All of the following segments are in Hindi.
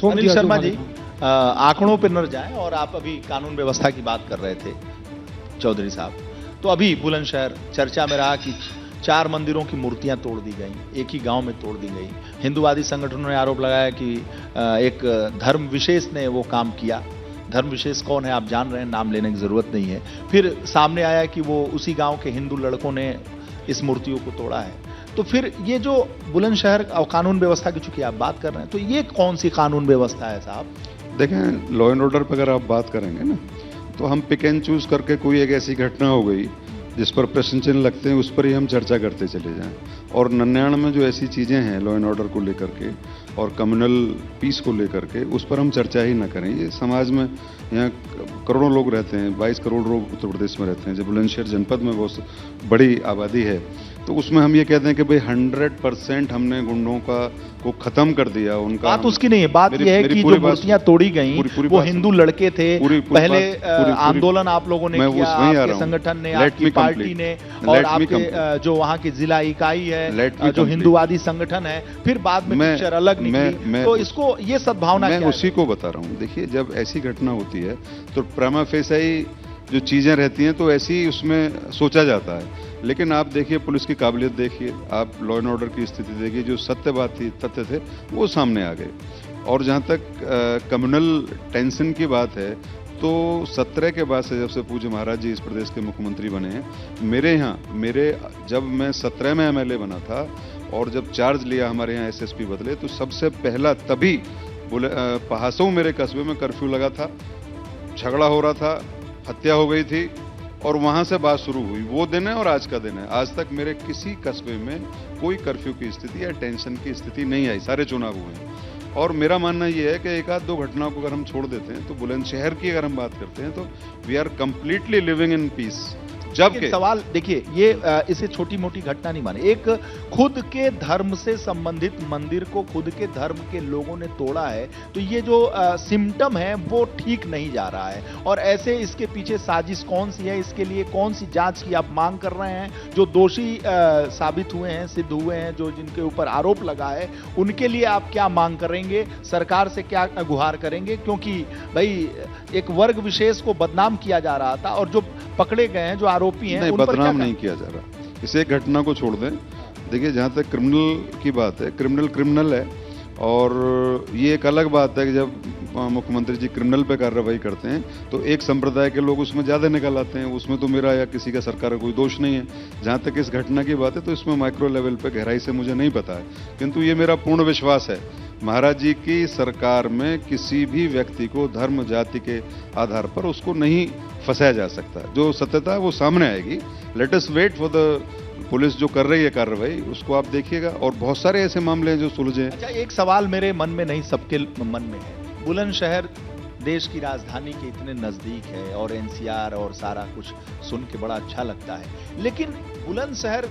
सौंप अनिल दिया। शर्मा जो जी, आंकड़ों पर न जाएं, और आप अभी कानून व्यवस्था की बात कर रहे थे चौधरी साहब, तो अभी बुलंदशहर चर्चा में रहा कि 4 मंदिरों की मूर्तियां तोड़ दी गई, एक ही गांव में तोड़ दी गई। हिंदुवादी संगठनों ने आरोप लगाया कि एक धर्म विशेष ने वो काम किया। धर्म विशेष कौन है आप जान रहे हैं, नाम लेने की जरूरत नहीं है। फिर सामने आया कि वो उसी गांव के हिंदू लड़कों ने इस मूर्तियों को तोड़ा है। तो फिर ये जो बुलंदशहर और कानून व्यवस्था की चूंकि आप बात कर रहे हैं, तो ये कौन सी कानून व्यवस्था है साहब? देखें, लॉ एंड ऑर्डर पर अगर आप बात करेंगे ना, तो हम पिक एंड चूज करके कोई एक ऐसी घटना हो गई जिस पर प्रश्न चिन्ह लगते हैं, उस पर ही हम चर्चा करते चले जाएं। और 99 में जो ऐसी चीज़ें हैं लॉ एंड ऑर्डर को लेकर के और कम्युनल पीस को लेकर के, उस पर हम चर्चा ही ना करें। ये समाज में यहाँ करोड़ों लोग रहते हैं, 22 करोड़ लोग उत्तर प्रदेश में रहते हैं। जब बुलंदशहर जनपद में बहुत बड़ी आबादी है, तो उसमें हम ये कहते हैं कि भाई 100% हमने गुंडों को खत्म कर दिया। उनका बात उसकी नहीं है, बात यह है कि जो मूर्तियां तोड़ी गई वो हिंदू लड़के थे। पहले आंदोलन आप लोगों ने किया, आपके संगठन ने, आपकी पार्टी ने, और आपके जो वहां की जिला इकाई है, जो हिंदूवादी संगठन है, फिर बाद में पिक्चर अलग निकली। तो इसको ये सद्भावना मैं उसी को बता रहा हूँ। देखिए, जब ऐसी घटना होती है तो प्रमा फेसाई जो चीजें रहती हैं तो ऐसी उसमें सोचा जाता है। लेकिन आप देखिए पुलिस की काबिलियत देखिए, आप लॉ एंड ऑर्डर की स्थिति देखिए, जो सत्य बात थी, तथ्य थे, वो सामने आ गए। और जहाँ तक कम्युनल टेंशन की बात है, तो 17 के बाद से जब से पूज्य महाराज जी इस प्रदेश के मुख्यमंत्री बने हैं, जब मैं 17 में एमएलए बना था और जब चार्ज लिया, हमारे यहाँ एसएसपी बदले, तो सबसे पहला तभी पहासों मेरे कस्बे में कर्फ्यू लगा था, झगड़ा हो रहा था, हत्या हो गई थी, और वहां से बात शुरू हुई। वो दिन है और आज का दिन है। आज तक मेरे किसी कस्बे में कोई कर्फ्यू की स्थिति या टेंशन की स्थिति नहीं आई, सारे चुनाव हुए। और मेरा मानना ये है कि एक आध दो घटनाओं को अगर हम छोड़ देते हैं, तो बुलंदशहर की अगर हम बात करते हैं, तो we are completely living in peace. जबकि सवाल देखिए, ये इसे छोटी मोटी घटना नहीं माने। एक खुद के धर्म से संबंधित मंदिर को खुद के धर्म के लोगों ने तोड़ा है, तो ये जो सिम्टम है वो ठीक नहीं जा रहा है। और ऐसे इसके पीछे साजिश कौन सी है, इसके लिए कौन सी जांच की आप मांग कर रहे हैं? जो दोषी साबित हुए हैं, सिद्ध हुए हैं, जो जिनके ऊपर आरोप लगा है, उनके लिए आप क्या मांग करेंगे? सरकार से क्या गुहार करेंगे? क्योंकि भाई एक वर्ग विशेष को बदनाम किया जा रहा था, और जो पकड़े गए हैं, जो आरोपी हैं, नहीं, उन पर बदनाम नहीं किया जा रहा। इस एक घटना को छोड़ दें। देखिए, जहाँ तक क्रिमिनल की बात है, क्रिमिनल है, और ये एक अलग बात है कि जब मुख्यमंत्री जी क्रिमिनल पे कार्रवाई करते हैं, तो एक संप्रदाय के लोग उसमें ज़्यादा निकल आते हैं। उसमें तो मेरा या किसी का सरकार का कोई दोष नहीं है। जहाँ तक इस घटना की बात है, तो इसमें माइक्रो लेवल पे गहराई से मुझे नहीं पता है, किंतु ये मेरा पूर्ण विश्वास है, महाराज जी की सरकार में किसी भी व्यक्ति को धर्म जाति के आधार पर उसको नहीं फंसाया जा सकता। जो सत्यता है वो सामने आएगी। Let us wait for the police जो कर रही है कार्रवाई, उसको आप देखिएगा। और बहुत सारे ऐसे मामले हैं जो सुलझे। अच्छा, एक सवाल मेरे मन में नहीं, सबके मन में है। बुलंदशहर देश की राजधानी के इतने नजदीक है, और एनसीआर और सारा कुछ सुन के बड़ा अच्छा लगता है, लेकिन बुलंदशहर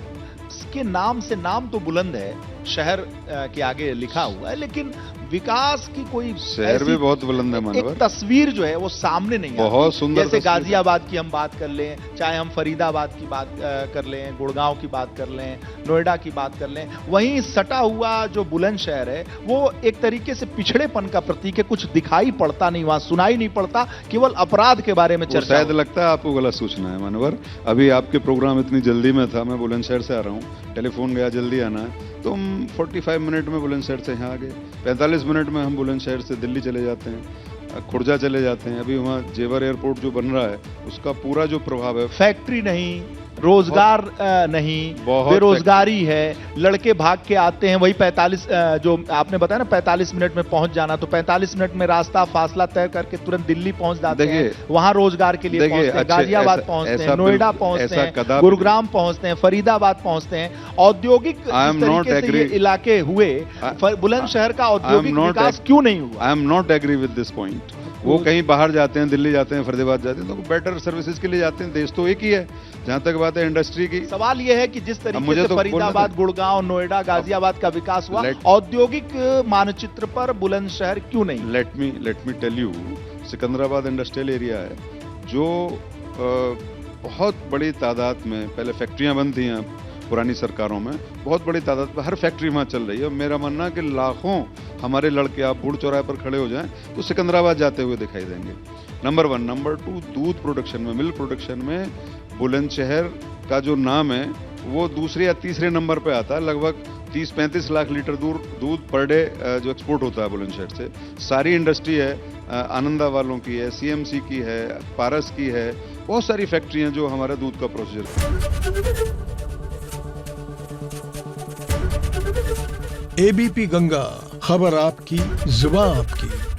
के नाम से, नाम तो बुलंद है, शहर के आगे लिखा हुआ है, लेकिन विकास की कोई शहर भी बहुत बुलंद है, एक तस्वीर जो है वो सामने नहीं आती। बहुत सुंदर। जैसे गाजियाबाद की हम बात कर लें, चाहे हम फरीदाबाद की बात कर लें, गुड़गांव की बात कर लें, नोएडा की बात कर लें, वहीं सटा हुआ जो बुलंदशहर है वो एक तरीके से पिछड़ेपन का प्रतीक है। कुछ दिखाई पड़ता नहीं, वहां सुनाई नहीं पड़ता, केवल अपराध के बारे में चर्चा। शायद लगता है आपको गलत सूचना है मानवर। अभी आपके प्रोग्राम इतनी जल्दी में था, मैं बुलंदशहर से आ रहा हूँ, टेलीफोन गया जल्दी आना है, तो हम 45 मिनट में बुलंदशहर से यहाँ आ गए। 45 मिनट में हम बुलंदशहर से दिल्ली चले जाते हैं, खुर्जा चले जाते हैं। अभी वहाँ जेवर एयरपोर्ट जो बन रहा है, उसका पूरा जो प्रभाव है, फैक्ट्री नहीं, रोजगार नहीं, बेरोजगारी है, लड़के भाग के आते हैं। वही 45 जो आपने बताया ना 45 मिनट में पहुंच जाना, तो 45 मिनट में रास्ता फासला तय करके तुरंत दिल्ली पहुंच जाते हैं, वहां रोजगार के लिए पहुंचते हैं, गाजियाबाद पहुंचते हैं, नोएडा पहुंचते हैं, गुरुग्राम पहुंचते हैं, फरीदाबाद पहुंचते हैं। औद्योगिक तरीके से ये इलाके हुए, बुलंदशहर का औद्योगिक विकास क्यों नहीं हुआ? I am not agree with this point. वो कहीं बाहर जाते हैं, दिल्ली जाते हैं, फरीदाबाद जाते हैं, तो बेटर सर्विसेज के लिए जाते हैं। देश तो एक ही है। जहां तक बात है इंडस्ट्री की, सवाल यह है कि जिस तरीके से फरीदाबाद, गुड़गांव, नोएडा, गाजियाबाद का विकास हुआ, औद्योगिक मानचित्र पर बुलंदशहर क्यों नहीं? Let me tell you, Sikandrabad industrial area है, जो बहुत बड़ी तादाद में पहले फैक्ट्रियां बंद थी, पुरानी सरकारों में बहुत बड़ी तादाद पर हर फैक्ट्री वहाँ चल रही है। और मेरा मानना है कि लाखों हमारे लड़के आप बूढ़ चौराहे पर खड़े हो जाएं तो सिकंदराबाद जाते हुए दिखाई देंगे। नंबर 1। नंबर 2, दूध प्रोडक्शन में, मिल्क प्रोडक्शन में बुलंदशहर का जो नाम है वो दूसरे या तीसरे नंबर पे आता है। लगभग 30-35 लाख लीटर दूध पर डे जो एक्सपोर्ट होता है बुलंदशहर से। सारी इंडस्ट्री है, आनंदा वालों की है, सीएमसी की है, पारस की है, बहुत सारी फैक्ट्री हैं जो हमारा दूध का प्रोसीजर। एबीपी गंगा, खबर आपकी, जुबान आपकी।